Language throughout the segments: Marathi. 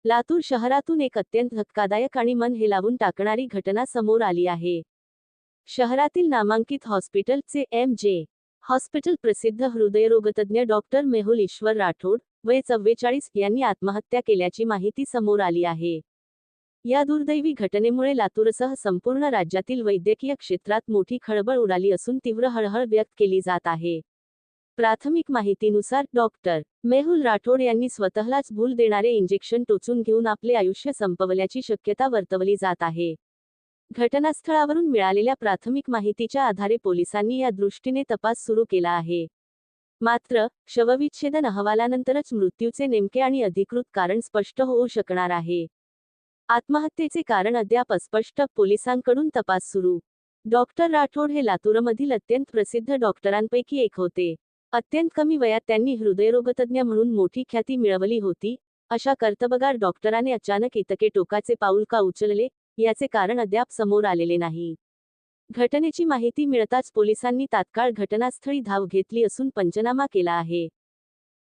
लातूर शहरातून एक अत्यंत धक्कादायक आणि मन हेलावून टाकणारी घटना समोर आली आहे. शहरातील नामांकित हॉस्पिटलचे एम.जे. हॉस्पिटल प्रसिद्ध हृदयरोगतज्ञ डॉक्टर मेहुल ईश्वर राठोड, वय 44, यांनी आत्महत्या केल्याची माहिती समोर आली आहे. या दुर्दैवी घटनेमुळे लातूरसह संपूर्ण राज्यातील वैद्यकीय क्षेत्रात मोठी खळबळ उडाली असून तीव्र हळहळ व्यक्त केली जात आहे. प्राथमिक माहितीनुसार डॉक्टर मेहुल राठोड यांनी स्वतःलाच भूल देणारे इंजेक्शन टोचून घेऊन आपले आयुष्य संपवल्याची शक्यता वर्तवली जात आहे. घटनास्थळावरून मिळालेल्या प्राथमिक माहितीच्या आधारे पोलिसांनी या दृष्टीने तपास सुरू केला आहे. मात्र, शवविच्छेदन अहवालानंतरच मृत्यूचे नेमके आणि अधिकृत कारण स्पष्ट होऊ शकणार आहे. आत्महत्येचे कारण अद्याप अस्पष्ट, पोलिसांकडून तपास सुरू. डॉक्टर राठोड हे लातूरमधील अत्यंत प्रसिद्ध डॉक्टरांपैकी एक होते. अत्यंत कमी वयात त्यांनी हृदयरोगतज्ञ म्हणून मोठी ख्याती मिळवली होती. अशा कर्तबगार डॉक्टराने अचानक इतके टोकाचे पाऊल का उचलले, याचे कारण अद्याप समोर आलेले नाही. घटनेची माहिती मिळताच पोलिसांनी तात्काळ घटनास्थळी धाव घेतली असून पंचनामा केला आहे.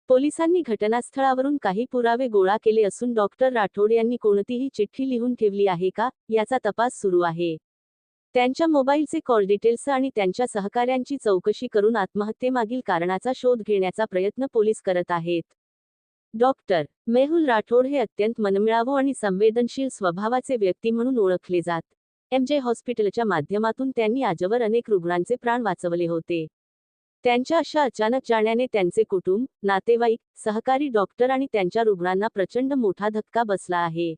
पोलिसांनी घटनास्थळावरून काही पुरावे गोळा केले असून डॉक्टर राठोड यांनी कोणतीही चिठ्ठी लिहून ठेवली आहे का, याचा तपास सुरू आहे. त्यांच्या मोबाईलचे कॉल डिटेल्स आणि त्यांच्या सहकाऱ्यांची चौकशी करून आत्महत्येमागील कारणाचा शोध घेण्याचा प्रयत्न पोलीस करत आहेत. डॉक्टर मेहुल राठोड हे अत्यंत मनमिळावू आणि संवेदनशील स्वभावाचे व्यक्ती म्हणून ओळखले जात. एम.जे. हॉस्पिटलच्या माध्यमातून त्यांनी आजवर अनेक रुग्णांचे प्राण वाचवले होते. त्यांच्या अशा अचानक जाण्याने त्यांचे कुटुंब, नातेवाईक, सहकारी डॉक्टर आणि त्यांच्या रुग्णांना प्रचंड मोठा धक्का बसला आहे.